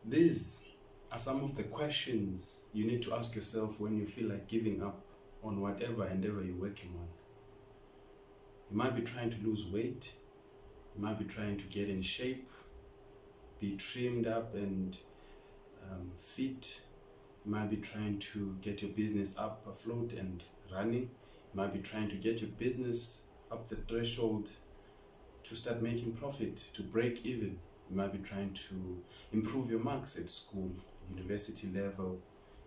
These are some of the questions you need to ask yourself when you feel like giving up on whatever endeavor you're working on. You might be trying to lose weight, you might be trying to get in shape, be trimmed up and fit. You might be trying to get your business up afloat and running. You might be trying to get your business up the threshold to start making profit, to break even. You might be trying to improve your marks at school, university level.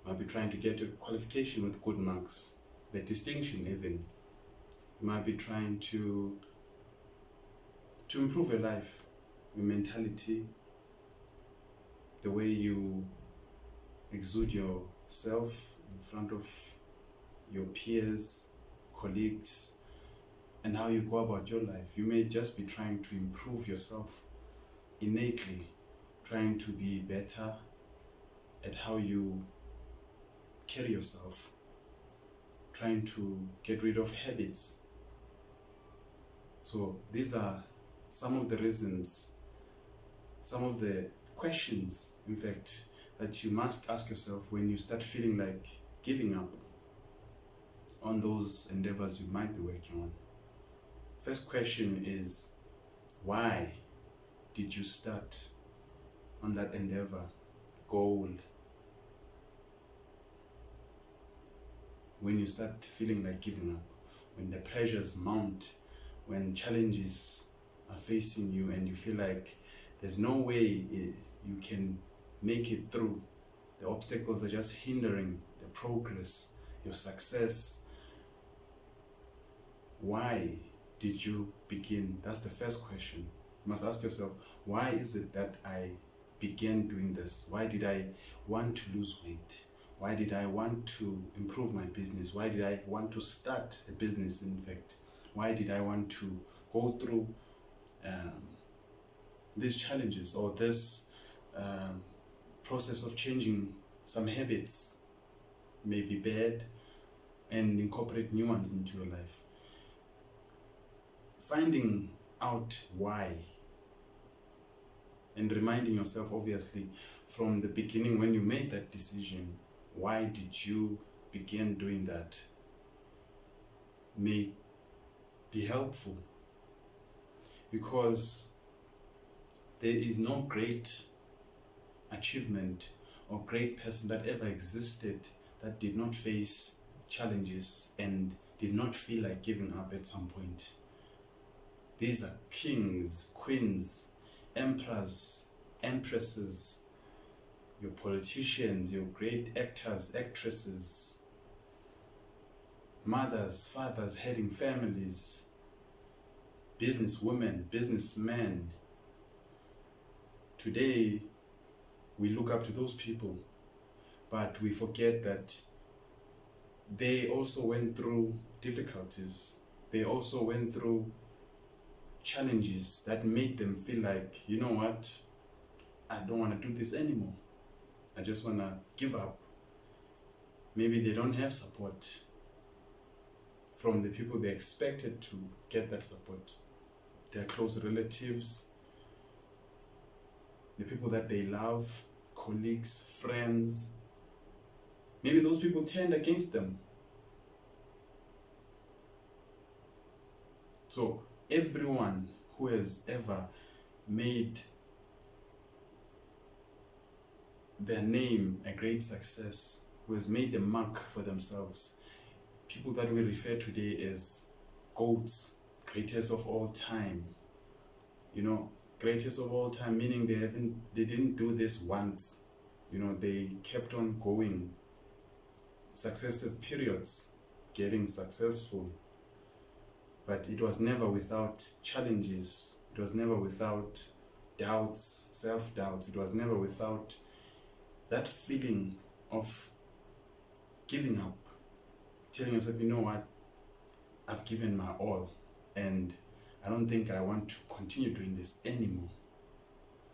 You might be trying to get your qualification with good marks, the distinction even. You might be trying to improve your life, your mentality, the way you exude yourself in front of your peers, colleagues, and how you go about your life. You may just be trying to improve yourself innately, trying to be better at how you carry yourself, trying to get rid of habits. So these are some of the reasons, some of the questions, in fact, that you must ask yourself when you start feeling like giving up on those endeavors you might be working on. First question is, why did you start on that endeavor, goal? When you start feeling like giving up, when the pressures mount, when challenges are facing you and you feel like there's no way you can make it through, the obstacles are just hindering the progress, your success. Why did you begin? That's the first question. You must ask yourself, why is it that I began doing this? Why did I want to lose weight? Why did I want to improve my business? Why did I want to start a business, in fact? Why did I want to go through these challenges or this process of changing some habits, maybe bad, and incorporate new ones into your life? Finding out why and reminding yourself, obviously, from the beginning when you made that decision, why did you begin doing that, may be helpful, because there is no great achievement or great person that ever existed that did not face challenges and did not feel like giving up at some point. These are kings, queens, emperors, empresses, your politicians, your great actors, actresses, mothers, fathers heading families, businesswomen, businessmen. Today, we look up to those people, but we forget that they also went through difficulties. They also went through challenges that made them feel like, you know what, I don't want to do this anymore. I just want to give up. Maybe they don't have support from the people they expected to get that support. Their close relatives, the people that they love, colleagues, friends. Maybe those people turned against them. So everyone who has ever made their name a great success, who has made a mark for themselves, people that we refer today as GOATs, greatest of all time. You know, greatest of all time, meaning they didn't do this once. You know, they kept on going, successive periods, getting successful. But it was never without challenges. It was never without doubts, self-doubts. It was never without that feeling of giving up, telling yourself, you know what, I've given my all and I don't think I want to continue doing this anymore.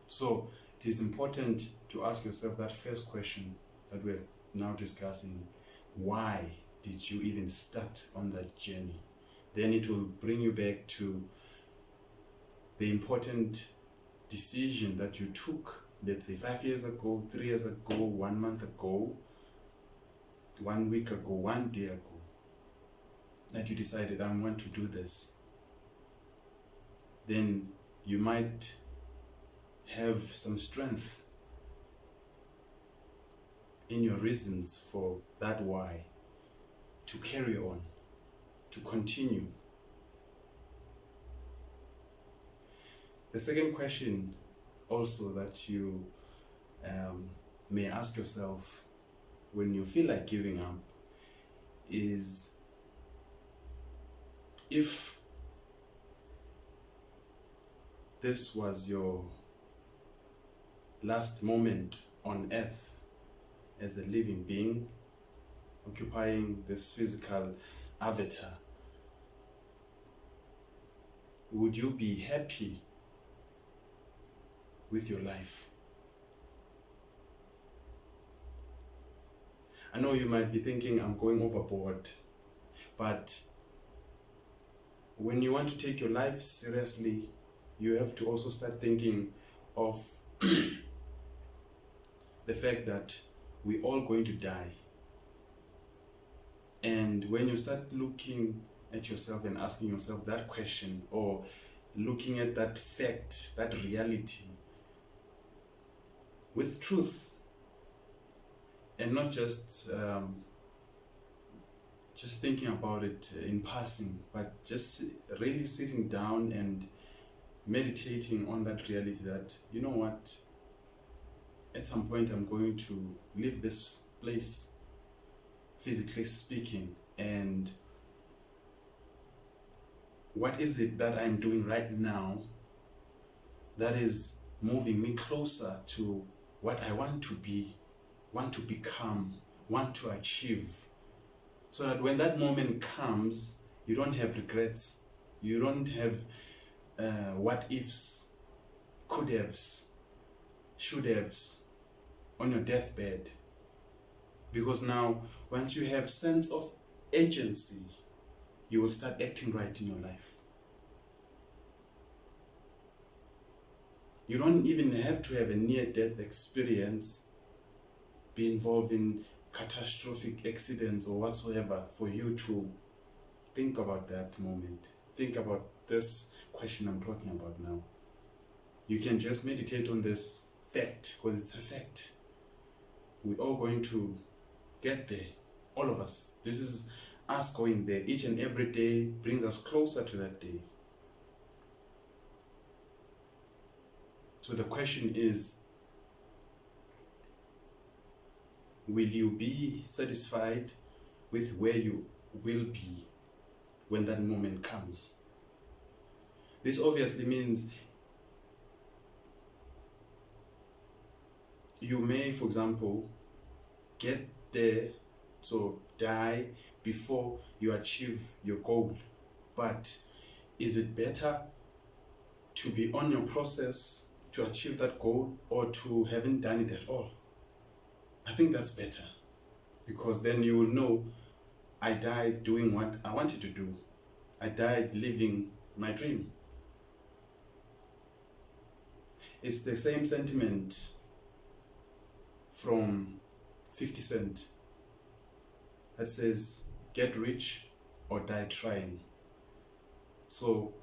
So it is important to ask yourself that first question that we're now discussing. Why did you even start on that journey? Then it will bring you back to the important decision that you took let's say 5 years ago, 3 years ago, 1 month ago, 1 week ago, 1 day ago, that you decided I want to do this, then you might have some strength in your reasons for that why, to carry on, to continue. The second question also that you may ask yourself when you feel like giving up is, if this was your last moment on earth as a living being, occupying this physical avatar, would you be happy with your life? I know you might be thinking I'm going overboard, but when you want to take your life seriously, you have to also start thinking of the fact that we're all going to die. And when you start looking at yourself and asking yourself that question, or looking at that fact, that reality, with truth, and not just thinking about it in passing, but just really sitting down and meditating on that reality that, you know what, at some point I'm going to leave this place, physically speaking, and what is it that I'm doing right now that is moving me closer to what I want to be, want to become, want to achieve, so that when that moment comes, you don't have regrets, you don't have what ifs, could haves, should haves on your deathbed. Because now, once you have sense of agency, you will start acting right in your life. You don't even have to have a near-death experience, be involved in catastrophic accidents or whatsoever for you to think about that moment. Think about this question I'm talking about now. You can just meditate on this fact, because it's a fact. We're all going to get there, all of us. This is us going there. Each and every day brings us closer to that day. So the question is, will you be satisfied with where you will be when that moment comes? This obviously means you may, for example, get there, so die before you achieve your goal. But is it better to be on your process to achieve that goal, or to haven't done it at all? I think that's better, because then you will know, I died doing what I wanted to do. I died living my dream. It's the same sentiment from 50 Cent that says, get rich or die trying. So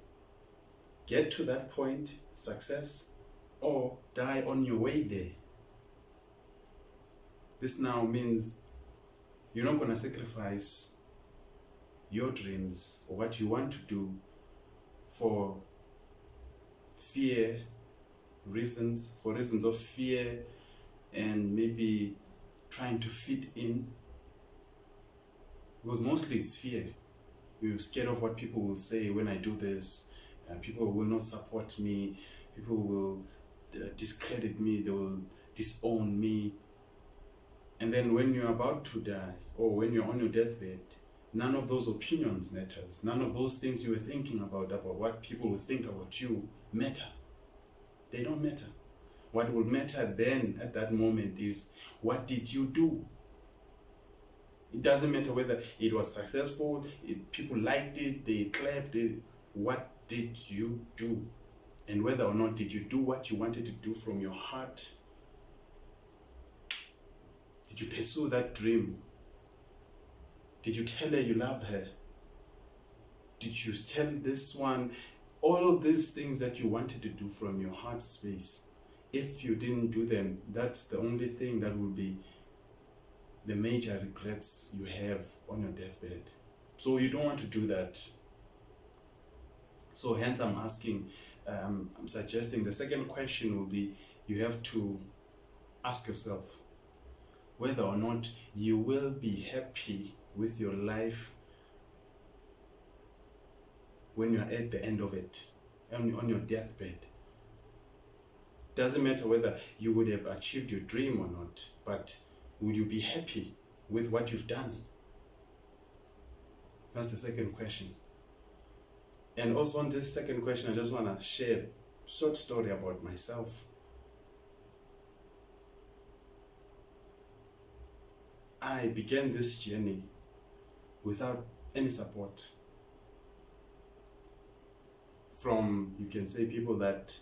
get to that point, success, or die on your way there. This now means you're not going to sacrifice your dreams or what you want to do for reasons of fear, and maybe trying to fit in, because mostly it's fear. You're scared of what people will say when I do this. People will not support me. People will discredit me. They will disown me. And then when you're about to die, or when you're on your deathbed, none of those opinions matters. None of those things you were thinking about what people will think about you matter. They don't matter. What will matter then at that moment is, what did you do? It doesn't matter whether it was successful, people liked it, they clapped it. What did you do? And whether or not did you do what you wanted to do from your heart, Did you pursue that dream? Did you tell her you love her? Did you tell this one all of these things that you wanted to do from your heart space? If you didn't do them, that's the only thing that will be the major regrets you have on your deathbed. So you don't want to do that. So hence I'm asking, I'm suggesting the second question will be, you have to ask yourself whether or not you will be happy with your life when you're at the end of it, on your deathbed. Doesn't matter whether you would have achieved your dream or not, but would you be happy with what you've done? That's the second question. And also on this second question, I just want to share a short story about myself. I began this journey without any support from, you can say, people that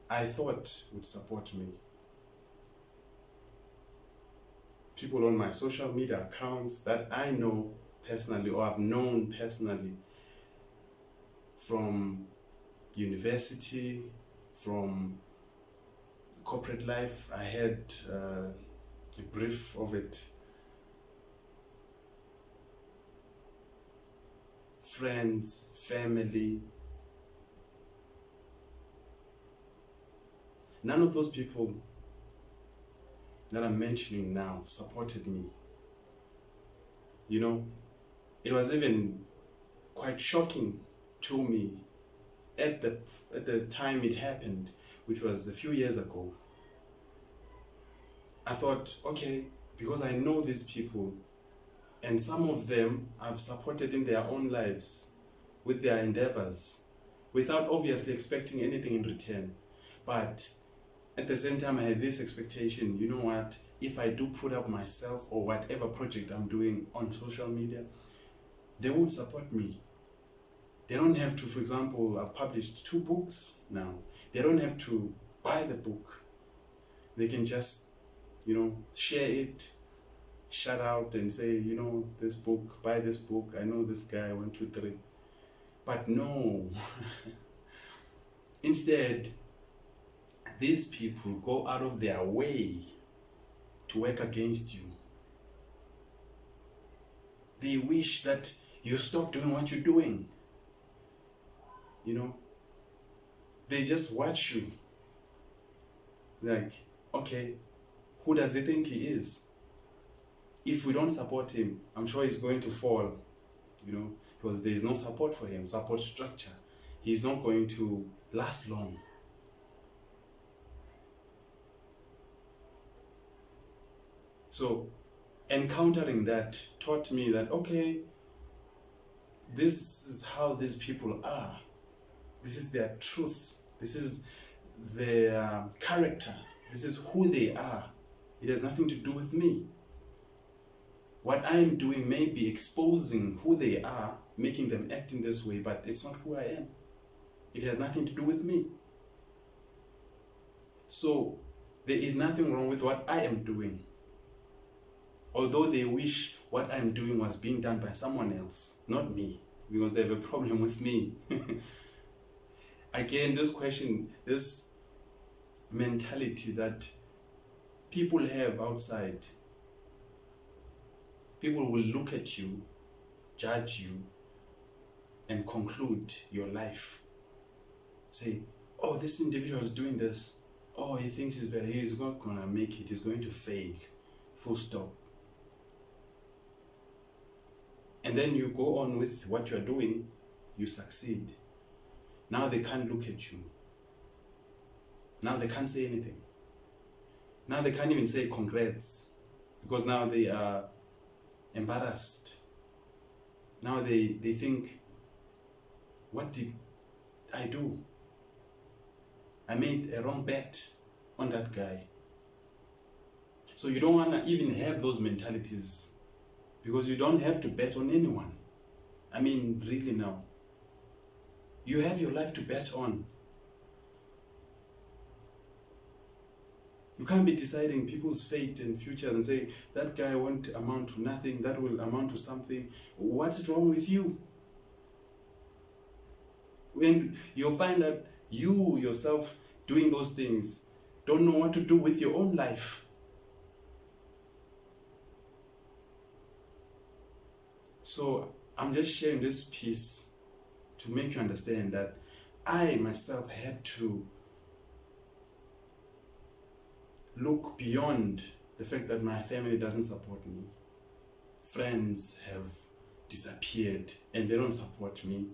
I thought would support me. People on my social media accounts that I know personally or have known personally from university, from corporate life. I had a brief of it. Friends, family. None of those people that I'm mentioning now supported me. You know, it was even quite shocking to me at the time it happened, which was a few years ago. I thought, okay, because I know these people, and some of them I've supported in their own lives with their endeavors, without obviously expecting anything in return. But at the same time, I had this expectation, you know what, if I do put up myself or whatever project I'm doing on social media, they would support me. They don't have to, for example, I've published 2 books now. They don't have to buy the book. They can just, share it, shout out and say, this book, buy this book, I know this guy, 1, 2, 3. But no. Instead, these people go out of their way to work against you. They wish that you stop doing what you're doing. They just watch you. Like, okay, who does he think he is? If we don't support him, I'm sure he's going to fall, because there is no support for him, support structure. He's not going to last long. So, encountering that taught me that, okay, this is how these people are. This is their truth. This is their character. This is who they are. It has nothing to do with me. What I'm doing may be exposing who they are, making them act in this way, but it's not who I am. It has nothing to do with me. So, there is nothing wrong with what I am doing. Although they wish what I'm doing was being done by someone else, not me, because they have a problem with me. Again, this mentality that people have outside, people will look at you, judge you, and conclude your life. Say, oh, this individual is doing this. Oh, he thinks he's better. He's not going to make it. He's going to fail. Full stop. And then you go on with what you're doing, you succeed. Now they can't look at you. Now they can't say anything. Now they can't even say congrats, because now they are embarrassed. Now they think, what did I do? I made a wrong bet on that guy. So you don't want to even have those mentalities, because you don't have to bet on anyone. I mean, really now. You have your life to bet on. You can't be deciding people's fate and futures and say, that guy won't amount to nothing, that will amount to something. What is wrong with you? When you'll find that you yourself doing those things don't know what to do with your own life. So I'm just sharing this piece to make you understand that I myself had to look beyond the fact that my family doesn't support me. Friends have disappeared and they don't support me.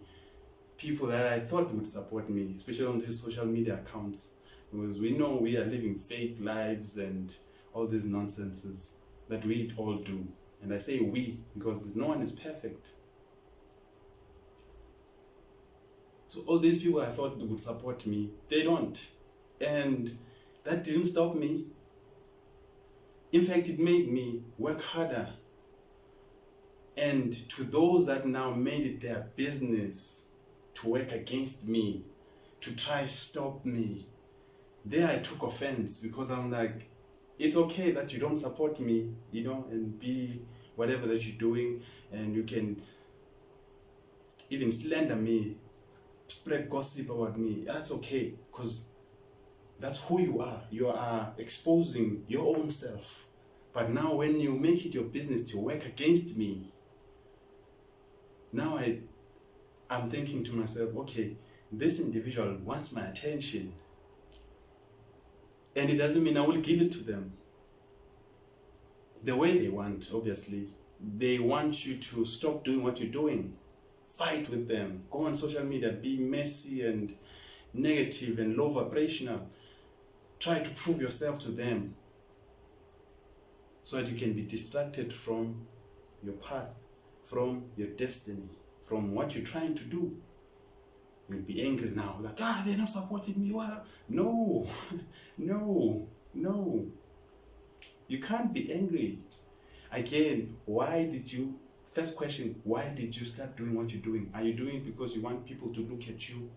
People that I thought would support me, especially on these social media accounts, because we know we are living fake lives and all these nonsenses that we all do. And I say we because no one is perfect. So all these people I thought would support me, they don't. And that didn't stop me. In fact, it made me work harder. And to those that now made it their business to work against me, to try stop me, there I took offense, because I'm like, it's okay that you don't support me, and be whatever that you're doing, and you can even slander me, spread gossip about me. That's okay, because that's who you are. You are exposing your own self. But now when you make it your business to work against me, now I'm thinking to myself, okay, this individual wants my attention. And it doesn't mean I will give it to them the way they want, obviously. They want you to stop doing what you're doing. Fight with them. Go on social media, be messy and negative and low vibrational. Try to prove yourself to them so that you can be distracted from your path, from your destiny, from what you're trying to do. You'll be angry now, like, they're not supporting me. Well, no, no. You can't be angry. Again, first question, why did you start doing what you're doing? Are you doing it because you want people to look at you?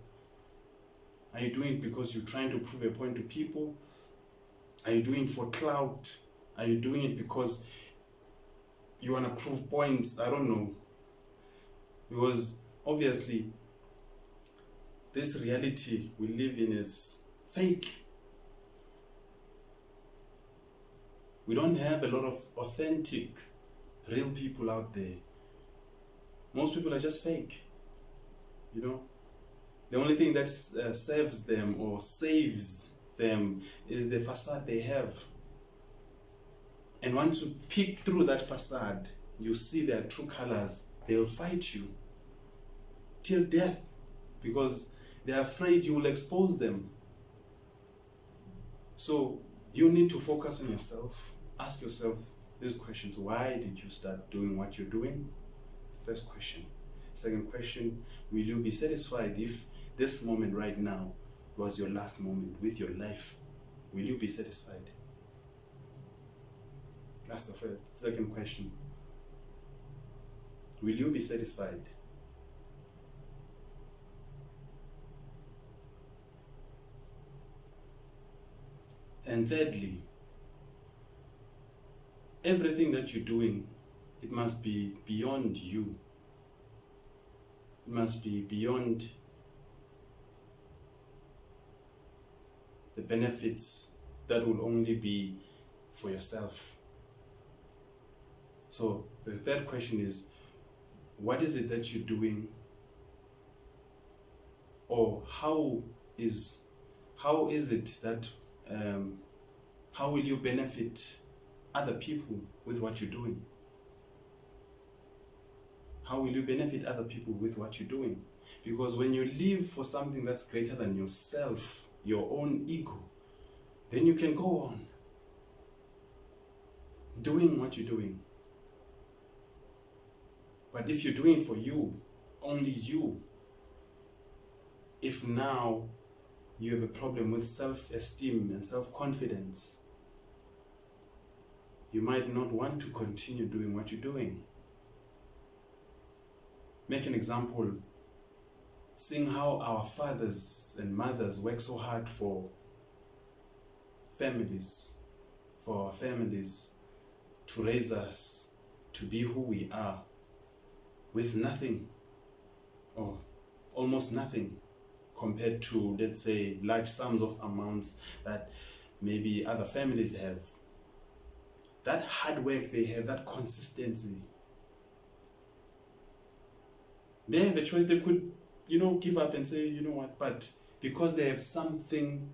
Are you doing it because you're trying to prove a point to people? Are you doing it for clout? Are you doing it because you want to prove points? I don't know. Because obviously, this reality we live in is fake. We don't have a lot of authentic, real people out there. Most people are just fake. The only thing that serves them or saves them is the facade they have. And once you peek through that facade, you see their true colors. They'll fight you till death because they're afraid you will expose them. So you need to focus on yourself. Ask yourself these questions. Why did you start doing what you're doing? First question. Second question, will you be satisfied if this moment right now was your last moment with your life? Will you be satisfied? That's the second question. Will you be satisfied? And thirdly, everything that you're doing, it must be beyond you. It must be beyond the benefits that will only be for yourself. So the third question is, what is it that you're doing, or how is it that how will you benefit other people with what you're doing? How will you benefit other people with what you're doing? Because when you live for something that's greater than yourself, your own ego, then you can go on doing what you're doing. But if you're doing it for you, only you, if now you have a problem with self-esteem and self-confidence, you might not want to continue doing what you're doing. Make an example. Seeing how our fathers and mothers work so hard for families, for our families to raise us to be who we are with nothing or almost nothing compared to, let's say, large sums of amounts that maybe other families have. That hard work they have, that consistency, they have a choice. They could, give up and say, you know what, but because they have something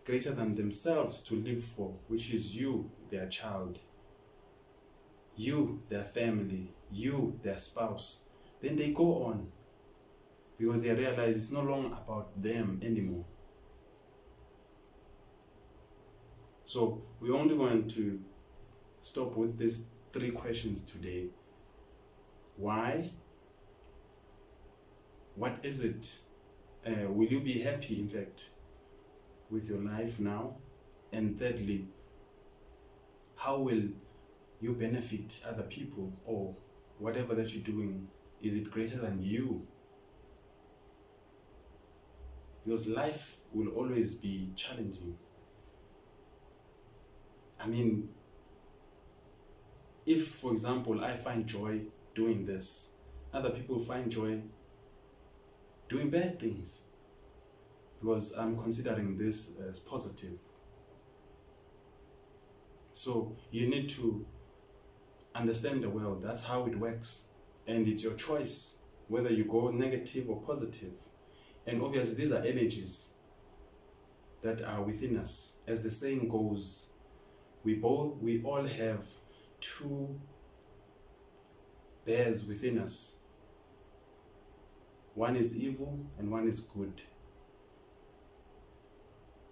greater than themselves to live for, which is you, their child, you, their family, you, their spouse, then they go on because they realize it's no longer about them anymore. So we only want to stop with these 3 questions today. Why? What is it? Will you be happy, in fact, with your life now? And thirdly, how will you benefit other people, or whatever that you're doing, is it greater than you? Because life will always be challenging. I mean, if, for example, I find joy doing this, other people find joy doing bad things, because I'm considering this as positive. So you need to understand the world. That's how it works, and it's your choice whether you go negative or positive. And obviously these are energies that are within us. As the saying goes, we all have 2 bears within us. One is evil and one is good.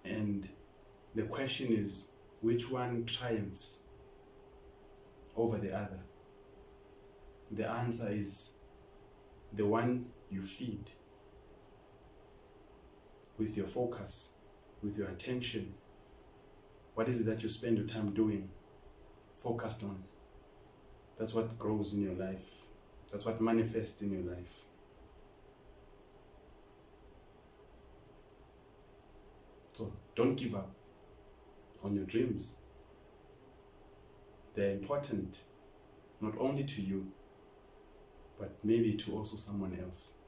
And the question is, which one triumphs over the other? The answer is the one you feed with your focus, with your attention. What is it that you spend your time doing, focused on? That's what grows in your life. That's what manifests in your life. So don't give up on your dreams. They're important, not only to you, but maybe to also someone else.